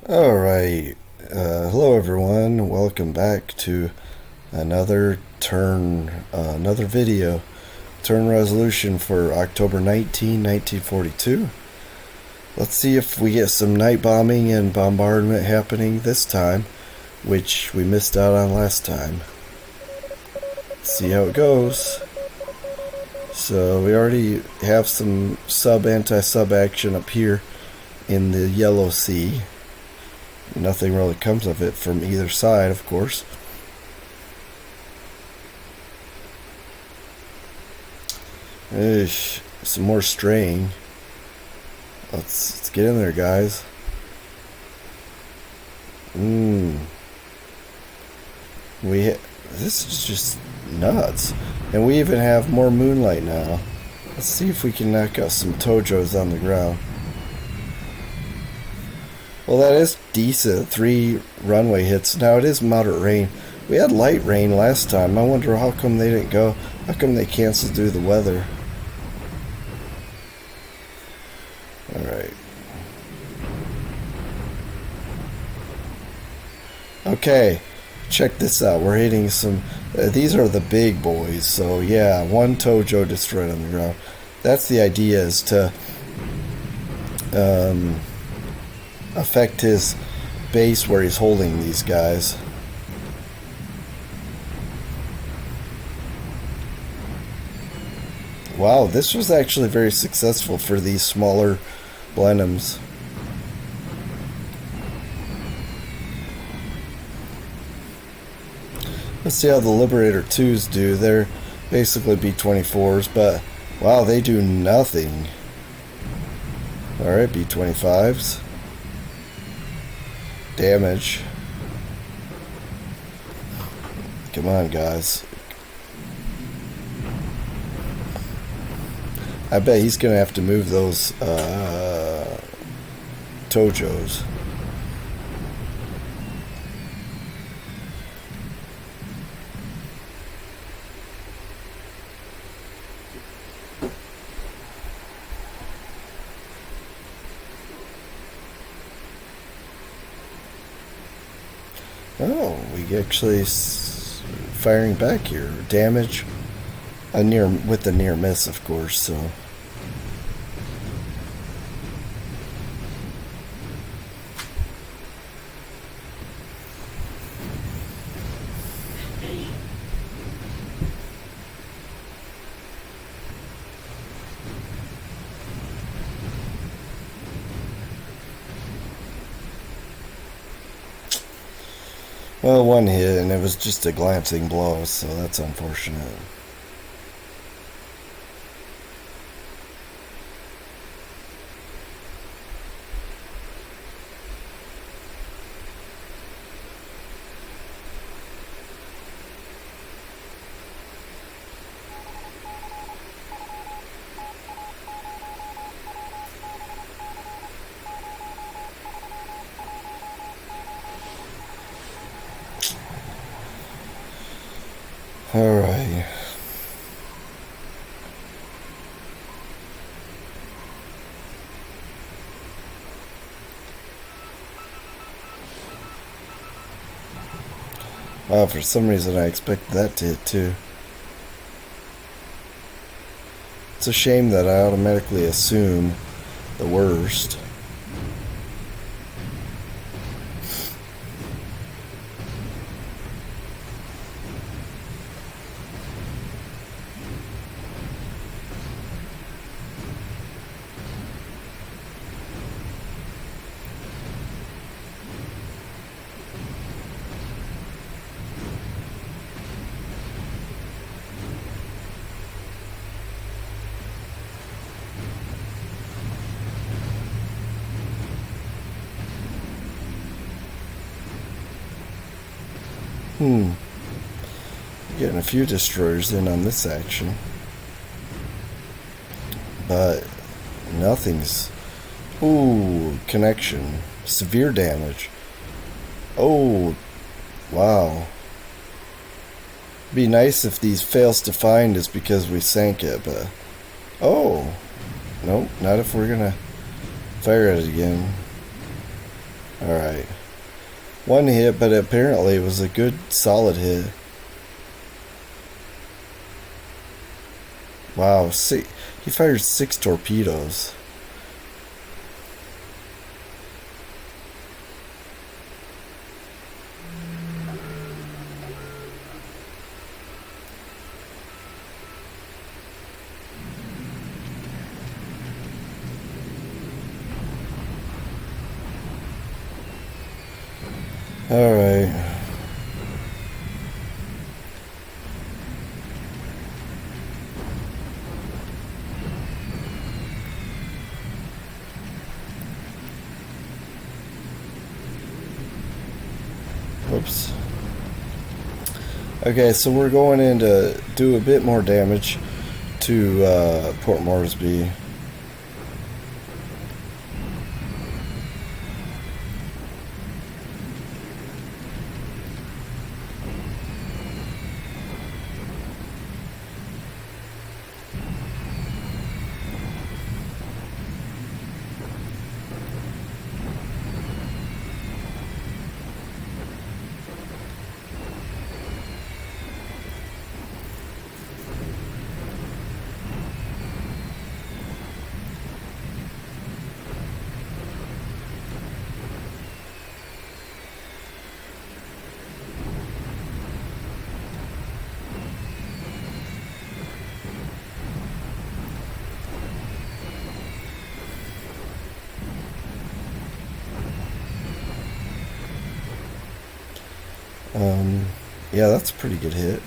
Alright, hello everyone, welcome back to another another video. Turn resolution for October 19, 1942. Let's see if we get some night bombing and bombardment happening this time, which we missed out on last time. Let's see how it goes. So we already have some anti-sub action up here in the Yellow Sea. Nothing really comes of it from either side, of course. Some more straying. Let's get in there, guys. This is just nuts. And we even have more moonlight now. Let's see if we can knock out some Tojos on the ground. Well, that is decent. 3 runway hits. Now it is moderate rain. We had light rain last time. I wonder how come they didn't go. How come they canceled due to the weather? Alright. Okay. Check this out. We're hitting some... these are the big boys. So, yeah. 1 Tojo destroyed on the ground. That's the idea, is to... affect his base where he's holding these guys. Wow, this was actually very successful for these smaller Blenheims. Let's see how the Liberator 2s do. They're basically B-24s, but wow, they do nothing. Alright, B-25s. Damage. Come on, guys. I bet he's gonna have to move those Tojos. Oh, we actually firing back here. Damage with the near miss, of course. So well, 1 hit, and it was just a glancing blow, so that's unfortunate. Alright. Wow, for some reason I expected that to hit too. It's a shame that I automatically assume the worst. Getting a few destroyers in on this action. But nothing's... Ooh, connection. Severe damage. Oh, wow. Be nice if these fails to find is because we sank it, but... Oh. Nope, not if we're gonna fire at it again. Alright. One hit, but apparently it was a good, solid hit. Wow, he fired 6 torpedoes. Alright. Oops. Okay, so we're going in to do a bit more damage to Port Moresby. Yeah, that's a pretty good hit.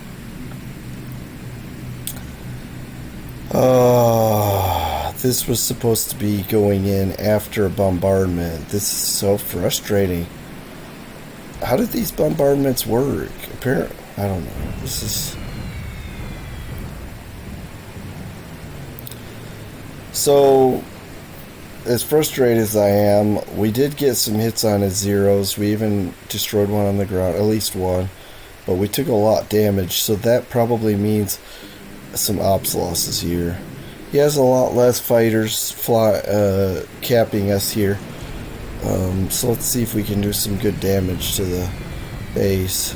This was supposed to be going in after a bombardment. This is so frustrating. How did these bombardments work? Apparently, I don't know. This is... So, as frustrated as I am, we did get some hits on his zeros. We even destroyed one on the ground, at least one. But we took a lot of damage, so that probably means some ops losses here. He has a lot less fighters capping us here. So let's see if we can do some good damage to the base.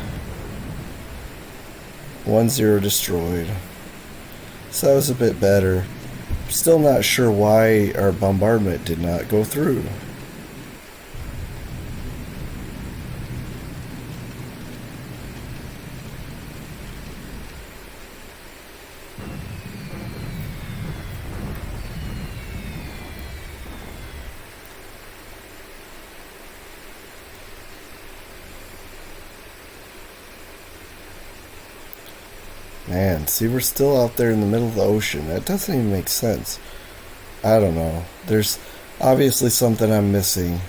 1-0 destroyed. So that was a bit better. Still not sure why our bombardment did not go through. Man, see, we're still out there in the middle of the ocean. That doesn't even make sense. I don't know. There's obviously something I'm missing.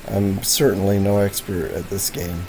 I'm certainly no expert at this game.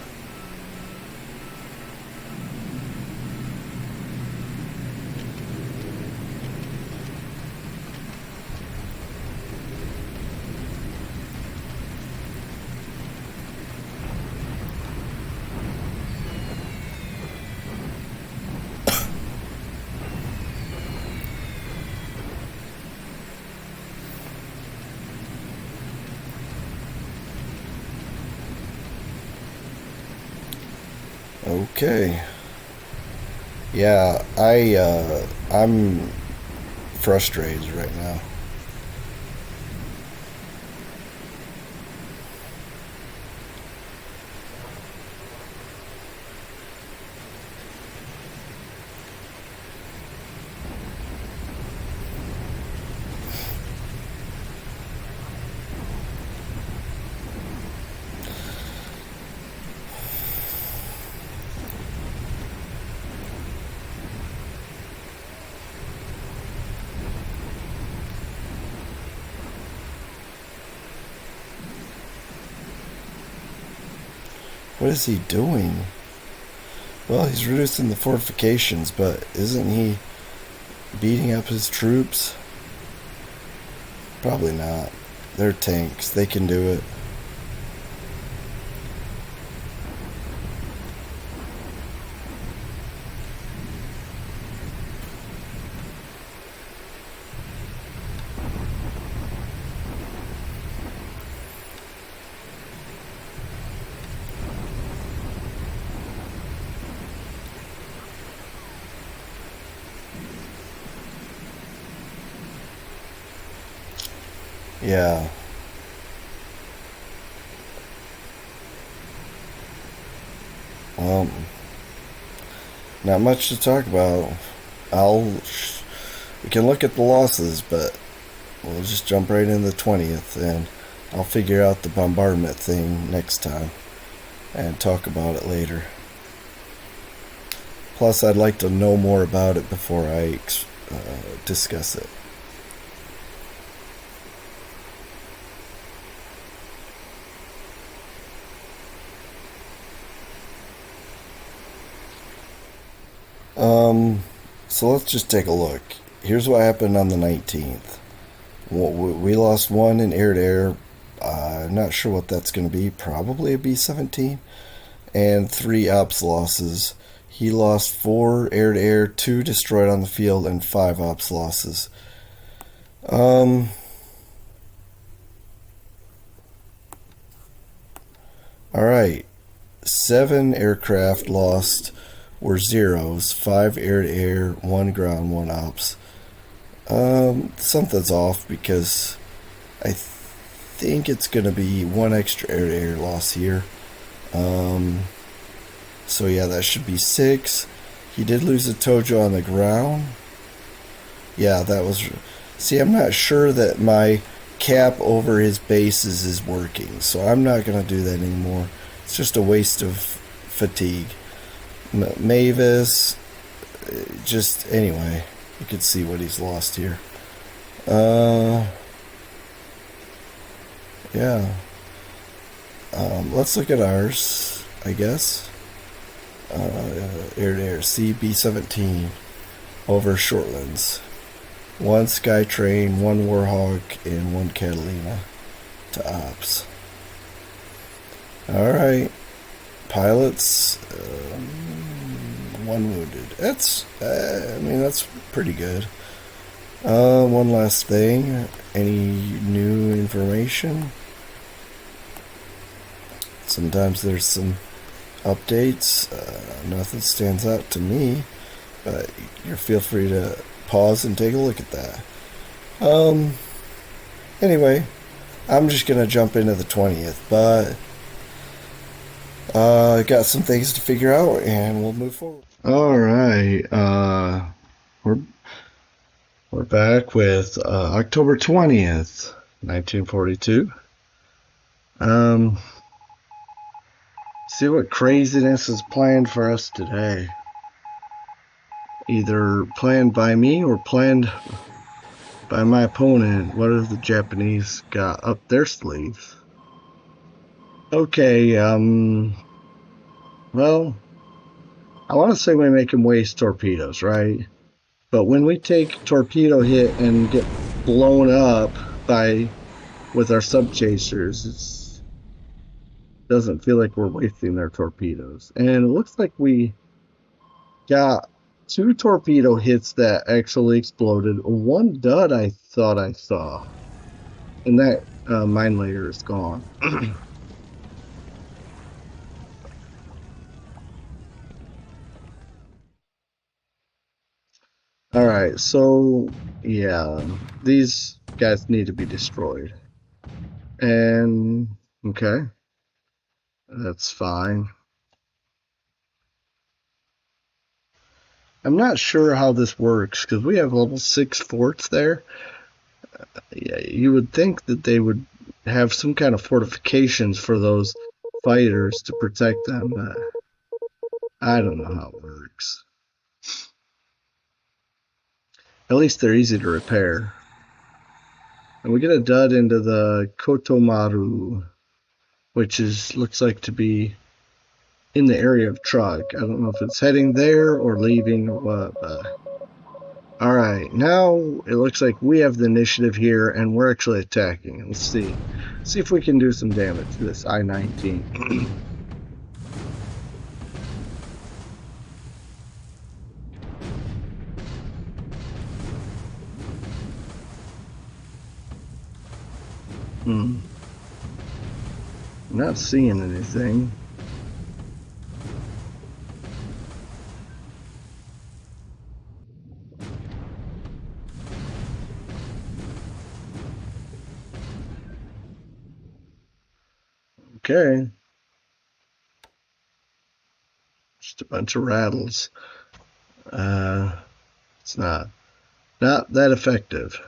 Okay. Yeah, I'm frustrated right now. What is he doing? Well, he's reducing the fortifications, but isn't he beating up his troops? Probably not. They're tanks. They can do it. Yeah. Well, not much to talk about. I'll. We can look at the losses, but we'll just jump right into the 20th, and I'll figure out the bombardment thing next time and talk about it later. Plus, I'd like to know more about it before I discuss it. Um, so let's just take a look. Here's what happened on the 19th. We lost one in air to air. I'm not sure what that's going to be. Probably a B-17. And 3 ops losses. He lost 4 air to air, 2 destroyed on the field, and 5 ops losses. Um, Alright. 7 aircraft lost were zeros. 5 air to air, 1 ground, 1 ops. Something's off because I think it's going to be 1 extra air to air loss here. So yeah, that should be 6. He did lose a Tojo on the ground. Yeah, that was. See, I'm not sure that my cap over his bases is working, so I'm not going to do that anymore. It's just a waste of fatigue. Mavis, just anyway, you can see what he's lost here. Yeah. Let's look at ours, I guess. Air to air, CB-17 over Shortlands. 1 Skytrain, 1 Warhawk, and 1 Catalina to ops. Alright. Pilots, 1 wounded. That's pretty good. One last thing. Any new information? Sometimes there's some updates. Nothing stands out to me, but you feel free to pause and take a look at that. Anyway, I'm just gonna jump into the 20th, but I got some things to figure out, and we'll move forward. All right, we're back with October 20th, 1942. See what craziness is planned for us today. Either planned by me or planned by my opponent. What have the Japanese got up their sleeves? Okay, well, I want to say we make them waste torpedoes, right? But when we take torpedo hit and get blown up with our sub chasers, it doesn't feel like we're wasting their torpedoes. And it looks like we got 2 torpedo hits that actually exploded. 1 dud I thought I saw. And that mine layer is gone. Alright, so yeah, these guys need to be destroyed. And okay, that's fine. I'm not sure how this works because we have level 6 forts there. Yeah, you would think that they would have some kind of fortifications for those fighters to protect them, but I don't know how it works. At least they're easy to repair. And we get a dud into the Kotomaru, which looks like to be in the area of Truk. I don't know if it's heading there or leaving or what, but alright, now it looks like we have the initiative here and we're actually attacking. Let's see. See if we can do some damage to this I-19. I'm not seeing anything. Okay. Just a bunch of rattles. It's not that effective.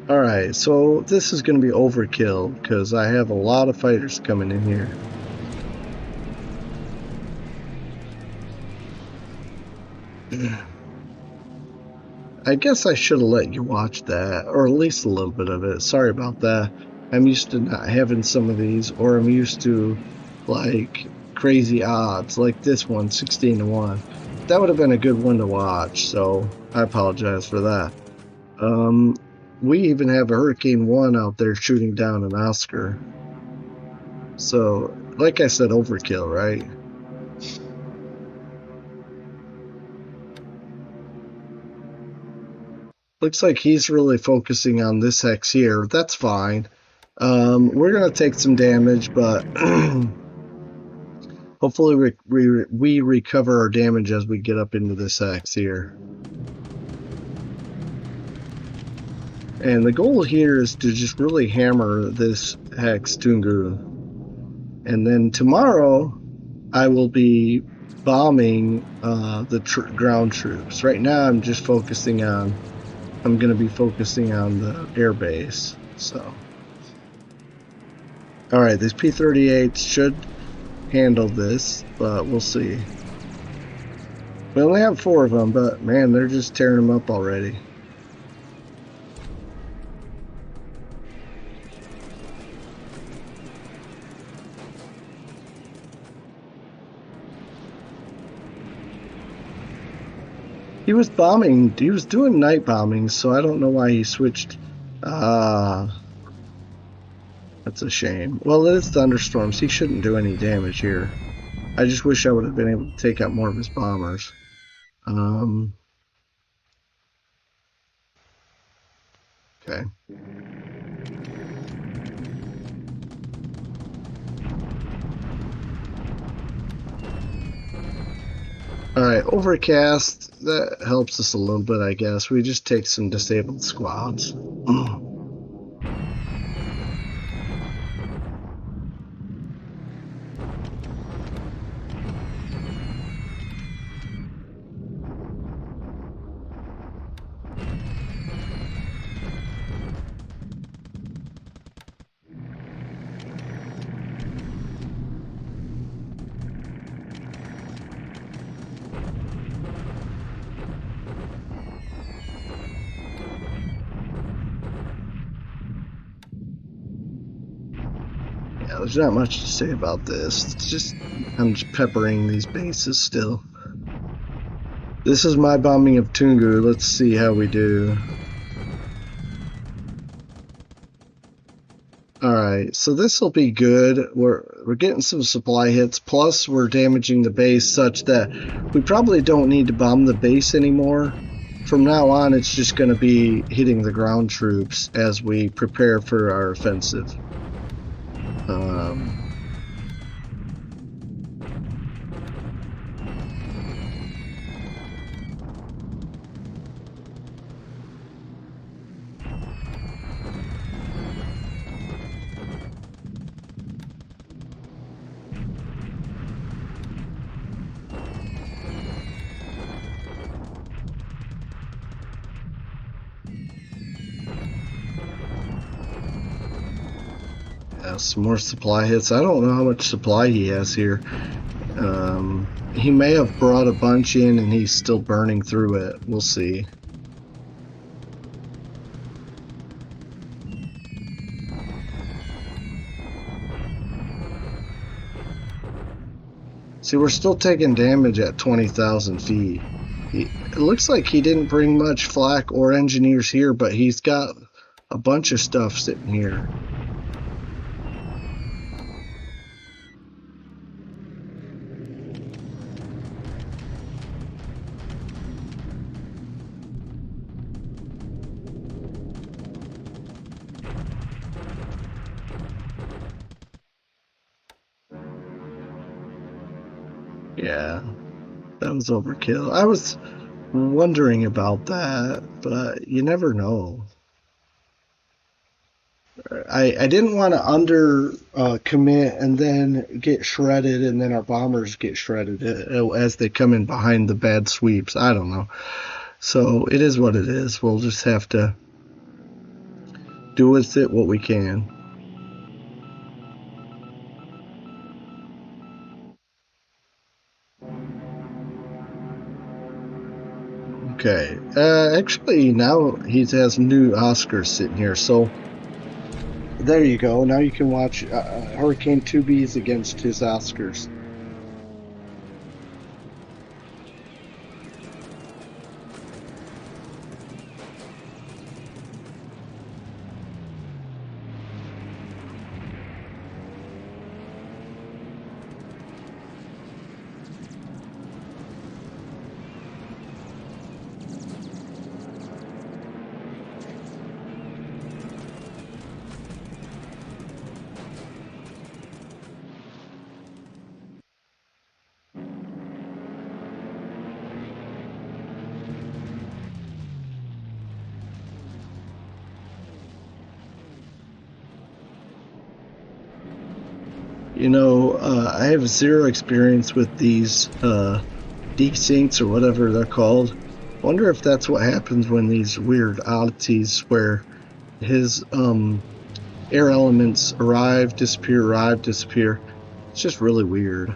Alright, so this is going to be overkill because I have a lot of fighters coming in here. I guess I should have let you watch that, or at least a little bit of it. Sorry about that. I'm used to not having some of these, or I'm used to like crazy odds, like this one, 16-1. That would have been a good one to watch, so I apologize for that. We even have a Hurricane 1 out there shooting down an Oscar. So, like I said, overkill, right? Looks like he's really focusing on this hex here. That's fine. We're going to take some damage, but hopefully we recover our damage as we get up into this hex here. And the goal here is to just really hammer this hex Tungu. And then tomorrow I will be bombing the ground troops. Right now I'm just focusing on, I'm going to be focusing on the air base. So, alright, these P-38s should handle this, but we'll see. We only have 4 of them, but man, they're just tearing them up already. He was bombing, he was doing night bombing, so I don't know why he switched. That's a shame. Well, it is thunderstorms. He shouldn't do any damage here. I just wish I would have been able to take out more of his bombers. Okay. Alright, overcast, that helps us a little bit, I guess. We just take some disabled squads. Yeah, there's not much to say about this. It's just, I'm just peppering these bases still. This is my bombing of Tungu. Let's see how we do. Alright, so this will be good. We're getting some supply hits, plus we're damaging the base such that we probably don't need to bomb the base anymore. From now on, it's just going to be hitting the ground troops as we prepare for our offensive. Some more supply hits. I don't know how much supply he has here. He may have brought a bunch in and he's still burning through it. We'll see. See, we're still taking damage at 20,000 feet. It looks like he didn't bring much flak or engineers here, but he's got a bunch of stuff sitting here. Yeah, that was overkill. I was wondering about that, but you never know. I didn't want to under commit and then get shredded, and then our bombers get shredded as they come in behind the bad sweeps. I don't know. So it is what it is. We'll just have to do with it what we can. Okay. Actually, now he has new Oscars sitting here. So there you go. Now you can watch Hurricane 2Bs against his Oscars. I have zero experience with these desinks or whatever they're called. Wonder if that's what happens when these weird oddities where his air elements arrive, disappear. It's just really weird.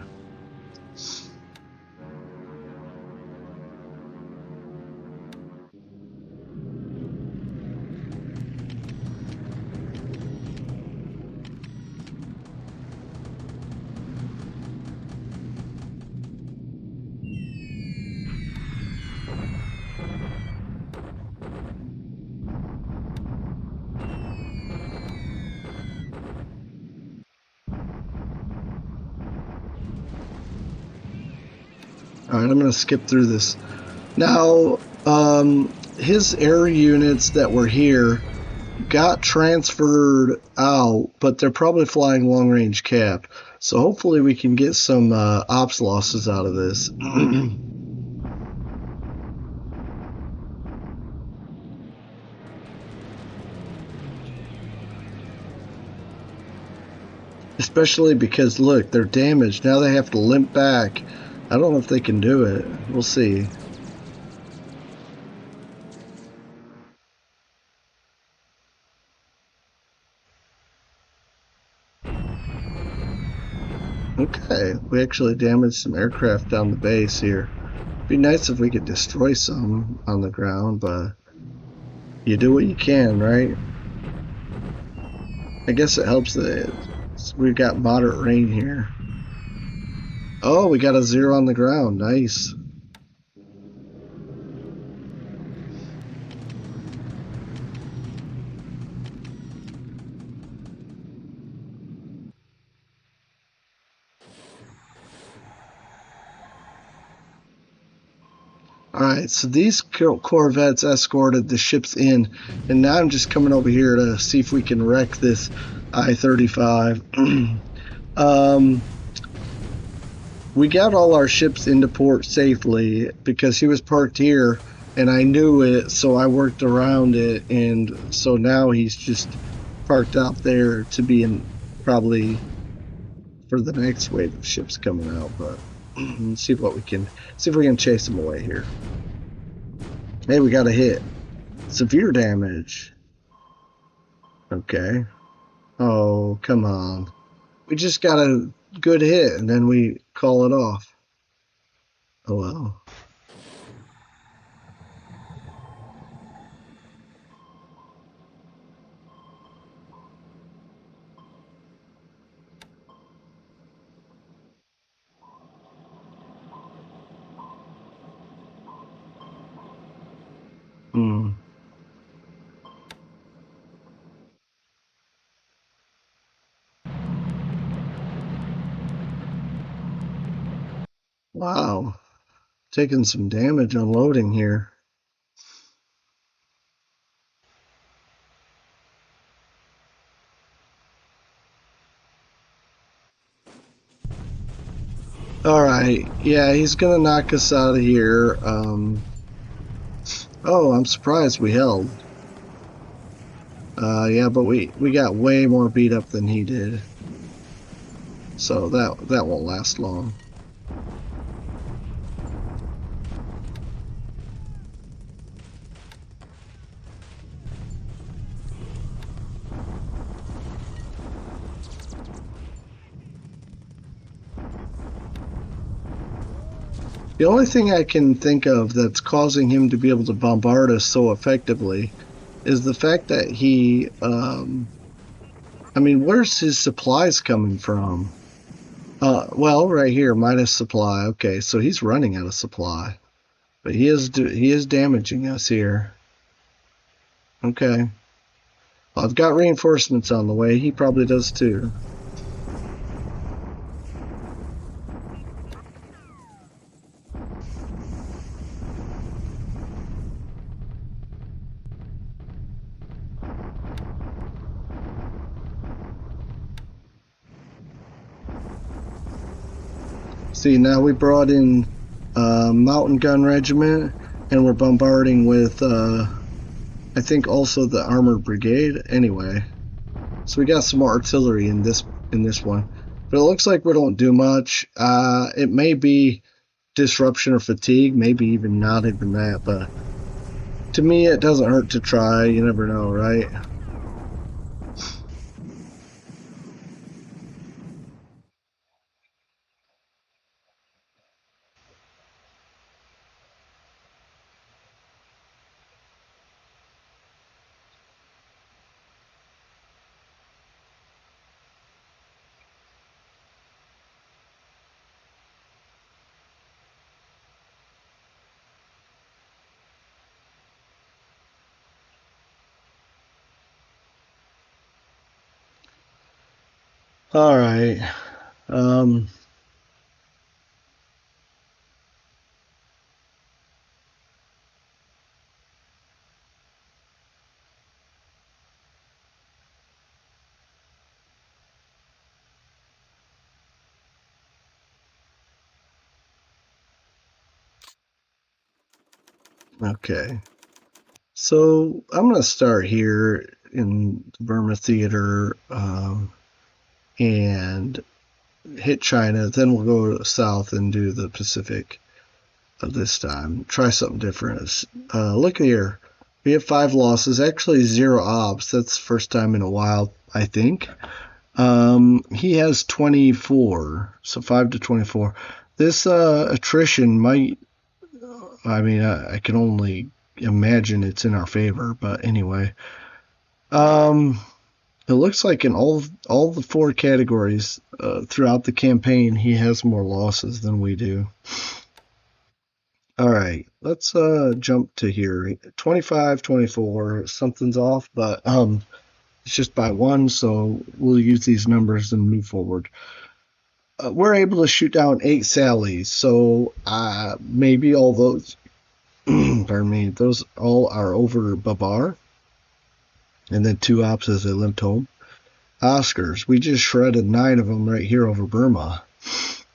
All right, I'm going to skip through this. Now, his air units that were here got transferred out, but they're probably flying long range cap. So hopefully we can get some ops losses out of this. Especially because, look, they're damaged. Now they have to limp back. I don't know if they can do it. We'll see. Okay, we actually damaged some aircraft down the base here. Be nice if we could destroy some on the ground, but you do what you can, right? I guess it helps that we've got moderate rain here. Oh, we got a 0 on the ground. Nice. All right, so these corvettes escorted the ships in, and now I'm just coming over here to see if we can wreck this I-35. um, we got all our ships into port safely because he was parked here, and I knew it, so I worked around it, and so now he's just parked out there to be in probably for the next wave of ships coming out. But let's see what we can see if we can chase them away here. Hey, we got a hit. Severe damage. Okay. Oh, come on. We just got a good hit and then we call it off. Oh well. Hmm. Wow. Taking some damage unloading here. All right. Yeah, he's gonna knock us out of here. Oh, I'm surprised we held. Yeah, but we got way more beat up than he did, so that won't last long. The only thing I can think of that's causing him to be able to bombard us so effectively is the fact that I mean, where's his supplies coming from? Well, right here, minus supply. Okay, so he's running out of supply, but he is damaging us here. Okay, well, I've got reinforcements on the way. He probably does too. See, now we brought in mountain gun regiment, and we're bombarding with I think also the armored brigade. Anyway, so we got some more artillery in this one, but it looks like we don't do much. It may be disruption or fatigue, maybe even not even that, but to me, it doesn't hurt to try. You never know, right? All right. Um, okay. So I'm going to start here in the Burma theater and hit China. Then we'll go south and do the Pacific this time. Try something different. Look here. We have 5 losses, actually 0 ops. That's the first time in a while, I think. He has 24, so 5 to 24. This attrition might, I mean, I can only imagine it's in our favor, but anyway. Um, it looks like in all the 4 categories throughout the campaign, he has more losses than we do. All right, let's jump to here. 25, 24. Something's off, but it's just by 1, so we'll use these numbers and move forward. We're able to shoot down 8 Sallies, so maybe all those, pardon me, those all are over Babar, and then 2 ops as they limped home. Oscars, we just shredded 9 of them right here over Burma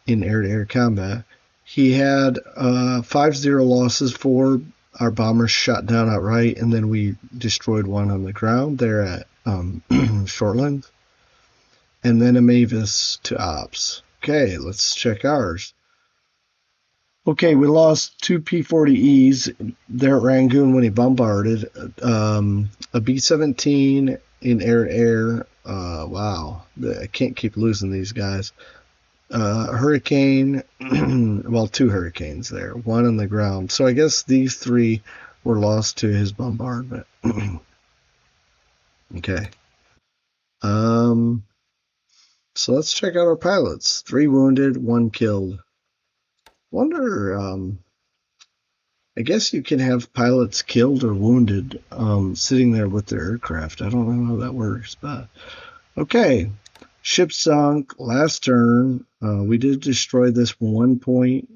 in air-to-air combat. He had 5-0 losses, 4 our bombers shot down outright, and then we destroyed 1 on the ground there at Shortland. And then a Mavis to ops. Okay, let's check ours. Okay, we lost 2 P-40Es there at Rangoon when he bombarded. A B-17 in air-to-air. Wow, I can't keep losing these guys. Hurricane, well, 2 hurricanes there, 1 on the ground. So I guess these 3 were lost to his bombardment. Okay. Um, so let's check out our pilots. 3 wounded, 1 killed. Wonder, I guess you can have pilots killed or wounded sitting there with their aircraft. I don't know how that works, but okay. Ship sunk, last turn. We did destroy this 1-point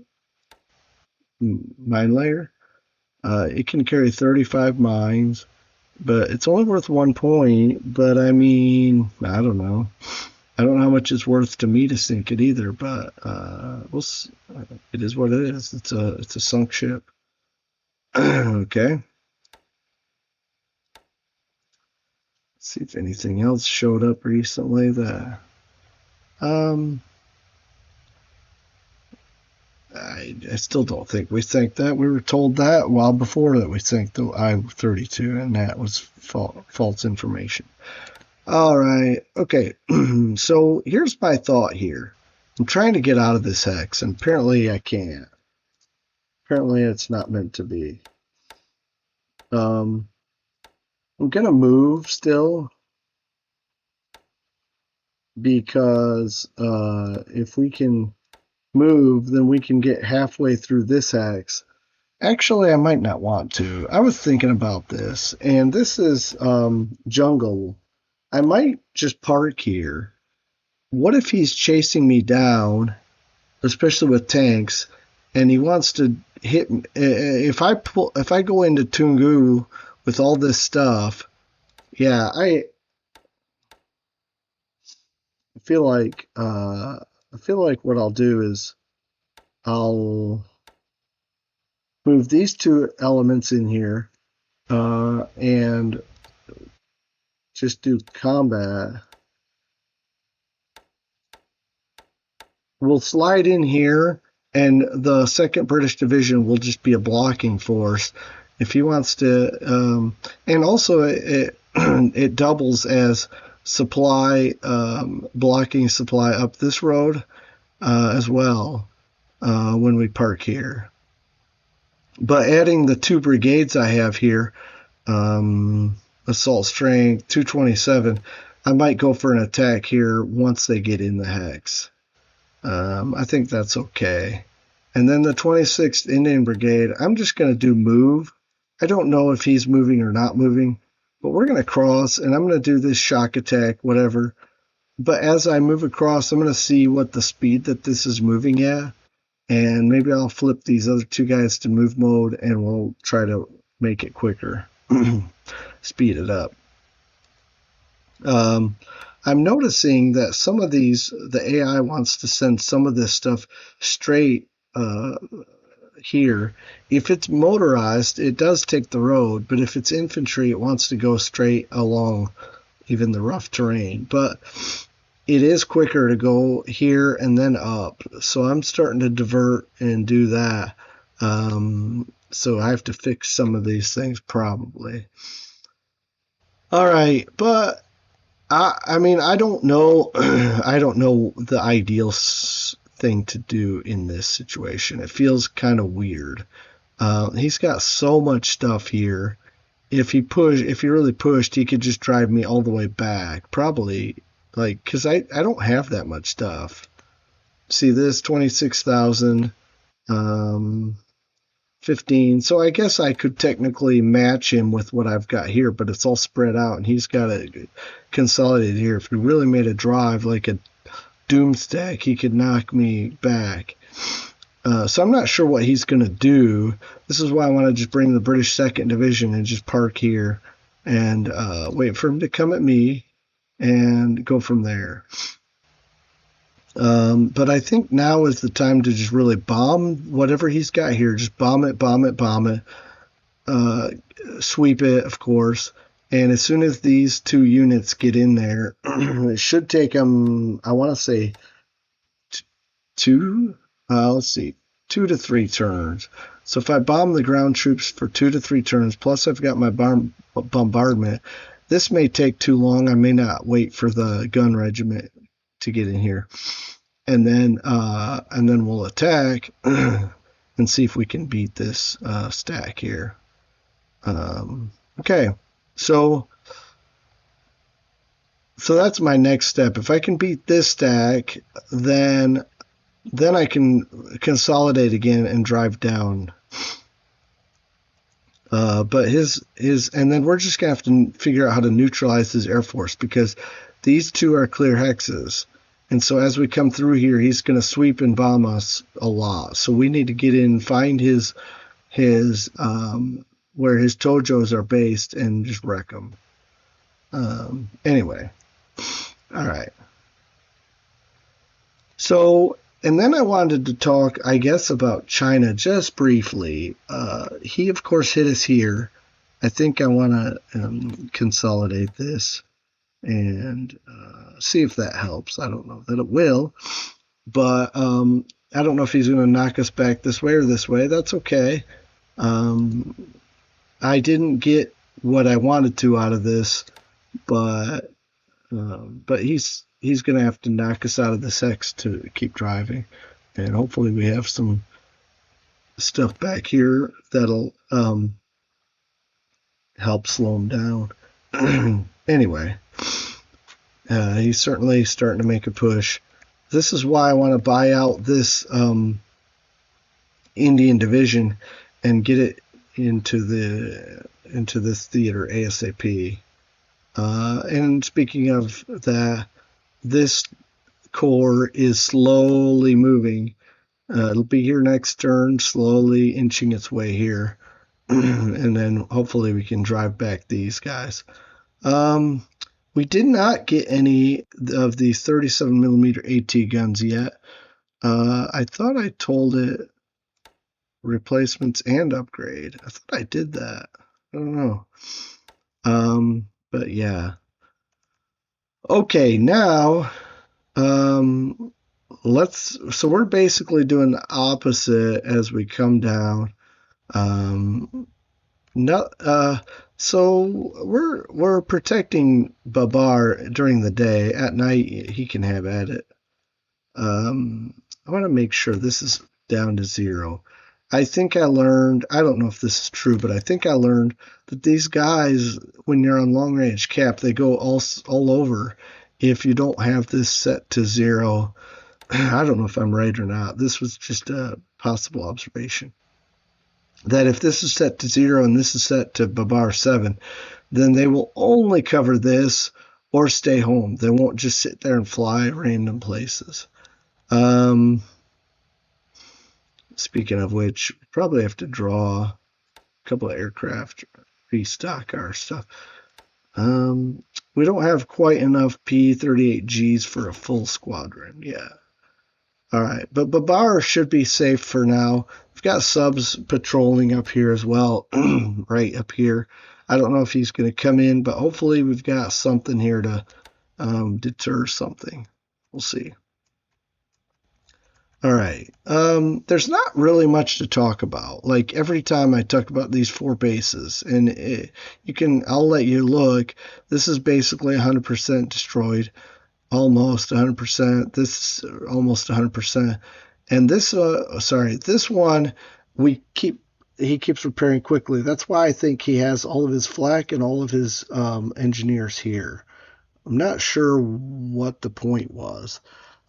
mine layer. It can carry 35 mines, but it's only worth 1 point. But I mean, I don't know. I don't know how much it's worth to me to sink it either, but it is what it is. It's a sunk ship. Okay. Let's see if anything else showed up recently that um I still don't think we think that. We were told that a while before that we think the I-32, and that was false information. All right. Okay. So here's my thought here. I'm trying to get out of this hex, and apparently I can't. Apparently it's not meant to be. Um, I'm going to move still because if we can move, then we can get halfway through this hex. Actually, I might not want to. I was thinking about this, and this is jungle. I might just park here. What if he's chasing me down, especially with tanks, and he wants to hit me? If I go into Tungu with all this stuff, yeah, I feel like what I'll do is I'll move these two elements in here and just do combat. We'll slide in here, and the Second British Division will just be a blocking force. If he wants to, and also it doubles as supply, blocking supply up this road as well when we park here. But adding the two brigades I have here, assault strength 227, I might go for an attack here once they get in the hex. I think that's okay. And then the 26th Indian Brigade, I'm just going to do move. I don't know if he's moving or not moving, but we're going to cross, and I'm going to do this shock attack, whatever. But as I move across, I'm going to see what the speed that this is moving at, and maybe I'll flip these other two guys to move mode, and we'll try to make it quicker, speed it up. I'm noticing that some of these, the AI wants to send some of this stuff straight here. If it's motorized, it does take the road, but if it's infantry, it wants to go straight along even the rough terrain. But it is quicker to go here and then up. So I'm starting to divert and do that. So I have to fix some of these things probably. All right, but I mean, I don't know. I don't know the ideal thing to do in this situation. It feels kind of weird. He's got so much stuff here. If he really pushed, he could just drive me all the way back. Probably, like, because I don't have that much stuff. See this 26,000, 15. So I guess I could technically match him with what I've got here, but it's all spread out, and he's got it consolidated here. If he really made a drive like a doomstack, he could knock me back. So I'm not sure what he's going to do. This is why I want to just bring the British 2nd Division and just park here and wait for him to come at me and go from there. But I think now is the time to just really bomb whatever he's got here. Just bomb it, bomb it, bomb it. Sweep it, of course. And as soon as these two units get in there, it should take them, I want to say, let's see, 2 to 3 turns. So if I bomb the ground troops for 2 to 3 turns, plus I've got my bombardment, this may take too long. I may not wait for the gun regiment to get in here. And then we'll attack and see if we can beat this stack here. Okay, so that's my next step. If I can beat this stack, then I can consolidate again and drive down. But and then we're just gonna have to figure out how to neutralize his air force, because these two are clear hexes. And so as we come through here, he's going to sweep and bomb us a lot. So we need to get in, find his where his Tojos are based, and just wreck them. Anyway, all right. So, and then I wanted to talk, I guess, about China just briefly. He, of course, hit us here. I think I want to consolidate this and see if that helps. I don't know that it will, but I don't know if he's going to knock us back this way or this way. That's okay. Um, I didn't get what I wanted to out of this, but he's going to have to knock us out of this X to keep driving, and hopefully we have some stuff back here that'll help slow him down. Anyway, he's certainly starting to make a push. This is why I want to buy out this Indian division and get it into this theater ASAP. And speaking of that, this core is slowly moving. It'll be here next turn, slowly inching its way here. And then hopefully we can drive back these guys. We did not get any of these 37 millimeter AT guns yet. I thought I told it replacements and upgrade. I thought I did that. I don't know. But yeah. Okay, now so we're basically doing the opposite as we come down. No, so we're protecting Babar during the day. At night, he can have at it. I want to make sure this is down to 0. I think I learned, I don't know if this is true, but I think I learned that these guys, when you're on long range cap, they go all over if you don't have this set to 0. I don't know if I'm right or not. This was just a possible observation. That if this is set to 0 and this is set to Babar 7, then they will only cover this or stay home. They won't just sit there and fly random places. Speaking of which, we probably have to draw a couple of aircraft, restock our stuff. We don't have quite enough P-38Gs for a full squadron yet. All right, but Babar should be safe for now. We've got subs patrolling up here as well, right up here. I don't know if he's going to come in, but hopefully we've got something here to deter something. We'll see. All right. There's not really much to talk about. Like every time I talk about these 4 bases, and I'll let you look. This is basically 100% destroyed, almost 100%. This is almost 100%, and this one he keeps repairing quickly. That's why I think he has all of his flak and all of his engineers here. I'm not sure what the point was.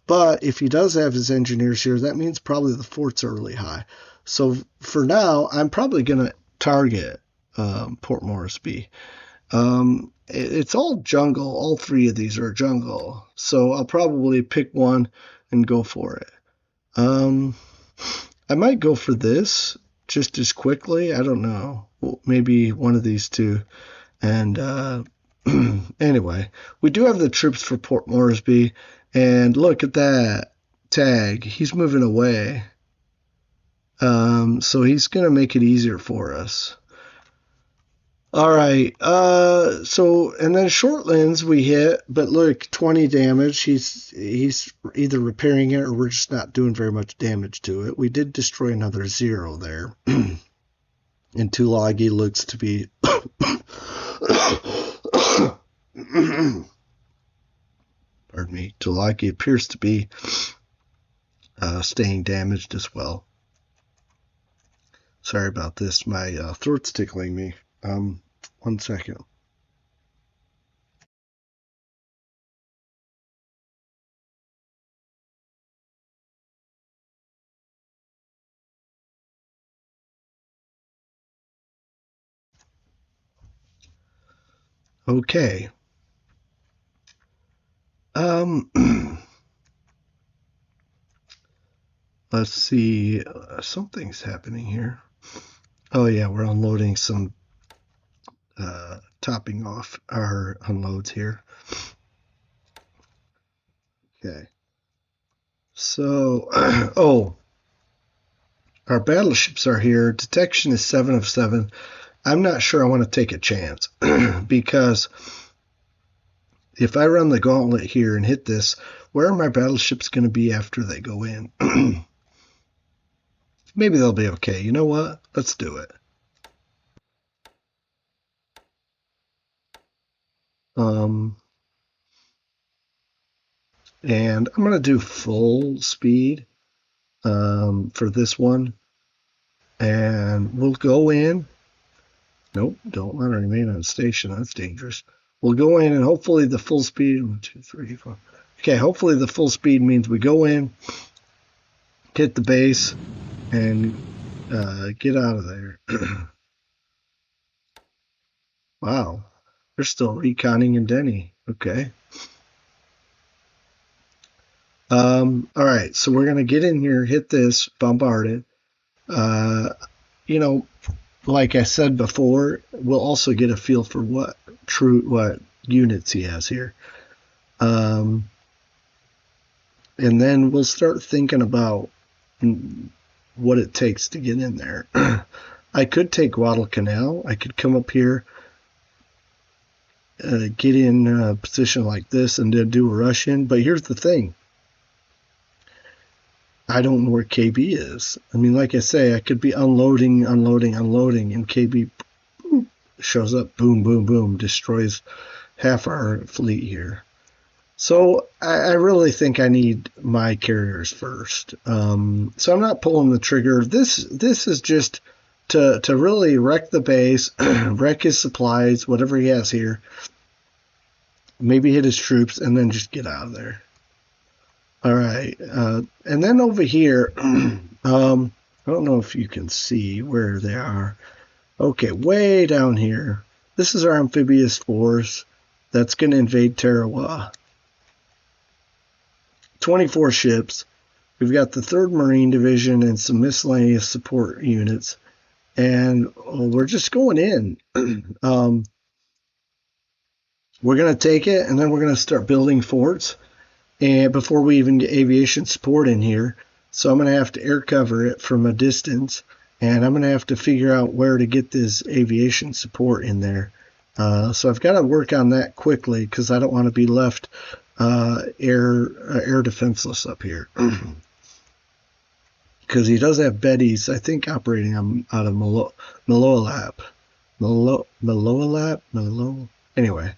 But if he does have his engineers here, that means probably the forts are really high. So for now, I'm probably going to target Port Moresby. It's all jungle. All 3 of these are jungle. So I'll probably pick one and go for it. I might go for this just as quickly. I don't know. Well, maybe one of these 2. And anyway, we do have the troops for Port Moresby. And look at that tag. He's moving away. So he's going to make it easier for us. All right. And then Shortlands we hit, but look, 20 damage. He's either repairing it or we're just not doing very much damage to it. We did destroy another 0 there. And Tulagi looks to be pardon me, Tulagi appears to be staying damaged as well. Sorry about this. My throat's tickling me. 1 second. Okay. Let's see. Something's happening here. Oh yeah, we're unloading some topping off our unloads here. Okay. So, oh, our battleships are here. Detection is 7 of 7. I'm not sure I want to take a chance because if I run the gauntlet here and hit this, where are my battleships going to be after they go in? Maybe they'll be okay. You know what? Let's do it. Um, and I'm going to do full speed for this one. And we'll go in. Nope, don't let her remain on station. That's dangerous. We'll go in and hopefully the full speed. 1, 2, 3, 4. Okay, hopefully the full speed means we go in, hit the base, and get out of there. Wow, they're still reconning in Denny. Okay. All right, so we're gonna get in here, hit this, bombard it. Uh, you know, like I said before, we'll also get a feel for what units he has here. Um, and then we'll start thinking about what it takes to get in there. I could take Guadalcanal. I could come up here, get in a position like this, and then do a rush in. But here's the thing. I don't know where KB is. I mean, like I say, I could be unloading, and KB shows up, boom, boom, boom, destroys half our fleet here. So I really think I need my carriers first. So I'm not pulling the trigger. This is just to really wreck the base, wreck his supplies, whatever he has here. Maybe hit his troops and then just get out of there. All right, and then over here, I don't know if you can see where they are. Okay, way down here. This is our amphibious force that's going to invade Tarawa. 24 ships. We've got the 3rd Marine Division and some miscellaneous support units. And we're just going in. We're going to take it, and then we're going to start building forts. And before we even get aviation support in here. So I'm going to have to air cover it from a distance. And I'm going to have to figure out where to get this aviation support in there. So I've got to work on that quickly because I don't want to be left air defenseless up here. Because he does have Betty's, I think, operating out of Maloalap. Anyway,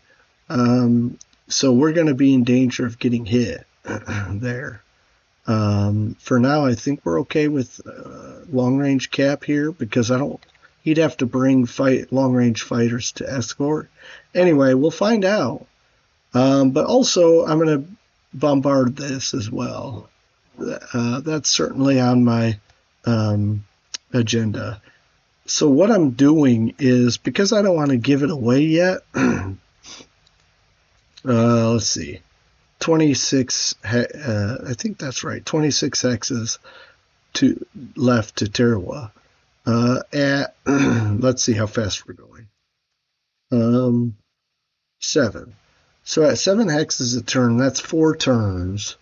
so we're going to be in danger of getting hit there. For now, I think we're okay with long-range cap here because he'd have to bring long-range fighters to escort. Anyway, we'll find out. But also, I'm going to bombard this as well. That's certainly on my agenda. So what I'm doing is, because I don't want to give it away yet, let's see, 26, I think that's right, 26 hexes left to Tarawa. Let's see how fast we're going. 7. So at 7 hexes a turn, that's 4 turns.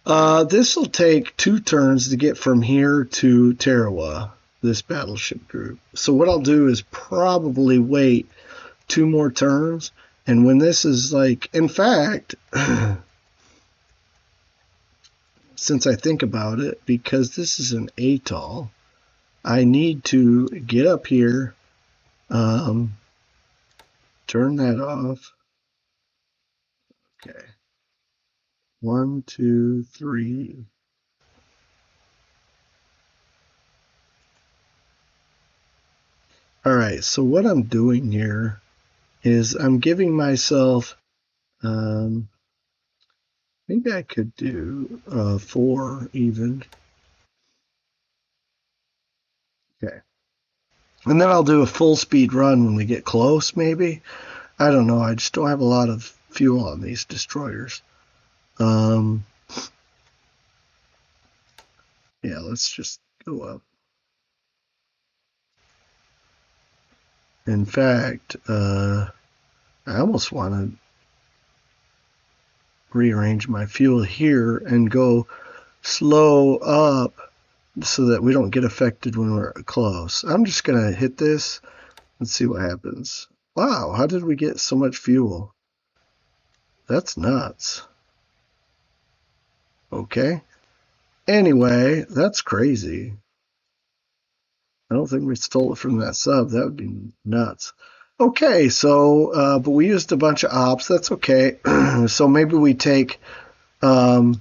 This will take 2 turns to get from here to Tarawa, this battleship group. So what I'll do is probably wait 2 more turns. And when this is like, in fact, since I think about it, because this is an atoll, I need to get up here, turn that off. Okay. 1, 2, 3. All right, so what I'm doing here is I'm giving myself, maybe I could do 4 even. Okay. And then I'll do a full speed run when we get close, maybe. I don't know. I just don't have a lot of fuel on these destroyers. Yeah, let's just go up. In fact, I almost want to rearrange my fuel here and go slow up so that we don't get affected when we're close. I'm just going to hit this and see what happens. Wow, how did we get so much fuel? That's nuts. Okay. Anyway, that's crazy. I don't think we stole it from that sub. That would be nuts. Okay, so, but we used a bunch of ops. That's okay. So maybe we take, maybe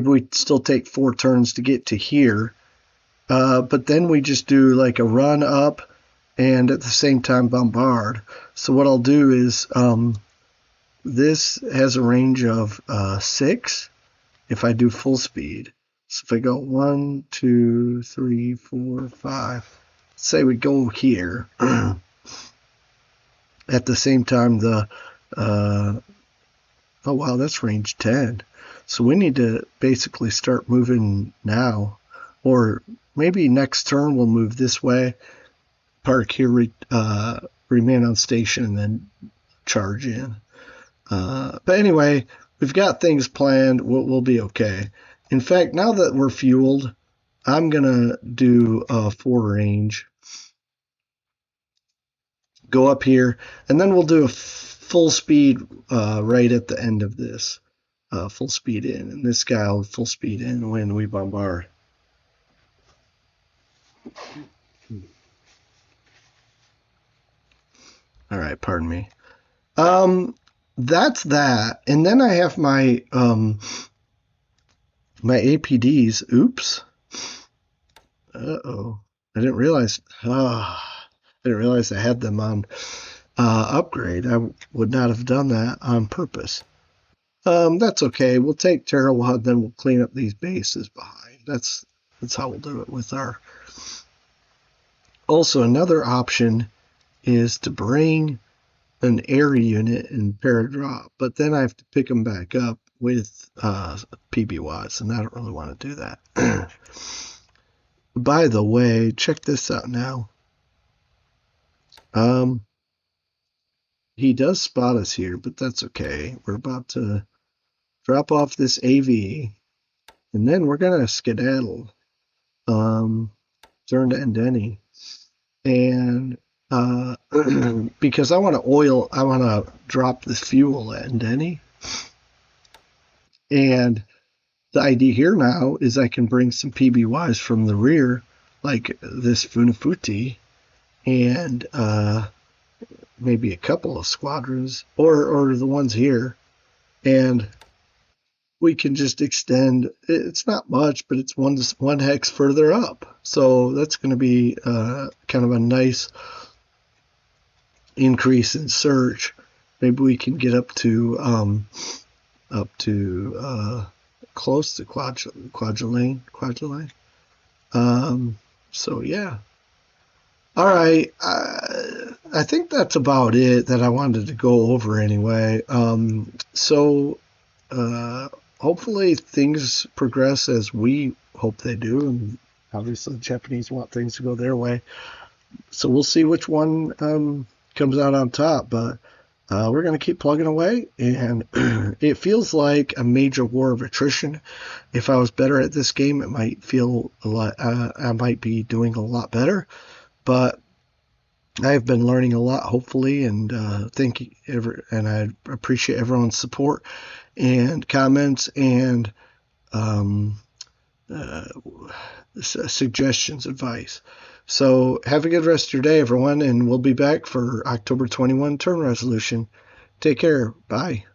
we still take 4 turns to get to here. But then we just do like a run up and at the same time bombard. So what I'll do is, this has a range of 6 if I do full speed. So if I go 1, 2, 3, 4, 5, say we go here. At the same time, oh wow, that's range 10. So we need to basically start moving now, or maybe next turn we'll move this way, park here, remain on station, and then charge in. But anyway, we've got things planned. We'll be okay. In fact, now that we're fueled, I'm going to do a 4 range. Go up here, and then we'll do a full speed right at the end of this. Full speed in. And this guy will full speed in when we bombard. All right, pardon me. That's that. And then I have my my APDs. Oops. Uh-oh. I didn't realize. I didn't realize I had them on upgrade. I would not have done that on purpose. That's okay. We'll take Terrawad, then we'll clean up these bases behind. That's how we'll do it with our. Also, another option is to bring an air unit and paradrop, but then I have to pick them back up with PBYs, and I don't really want to do that. By the way, check this out now. He does spot us here, but that's okay. We're about to drop off this AV, and then we're gonna skedaddle. Turn to Endeni, and because I want to drop this fuel at Endeni, and the idea here now is I can bring some PBYs from the rear, like this Funafuti, and maybe a couple of squadrons, or the ones here, and we can just extend. It's not much, but it's one hex further up. So that's going to be kind of a nice increase in search. Maybe we can get up to close to Quadralane. So yeah. All right. I think that's about it that I wanted to go over anyway. So hopefully things progress as we hope they do, and obviously the Japanese want things to go their way. So we'll see which one comes out on top, but we're going to keep plugging away, and it feels like a major war of attrition. If I was better at this game, it might feel a lot. I might be doing a lot better, but I've been learning a lot, hopefully, and and I appreciate everyone's support and comments and suggestions, advice. So have a good rest of your day, everyone, and we'll be back for October 21 turn resolution. Take care. Bye.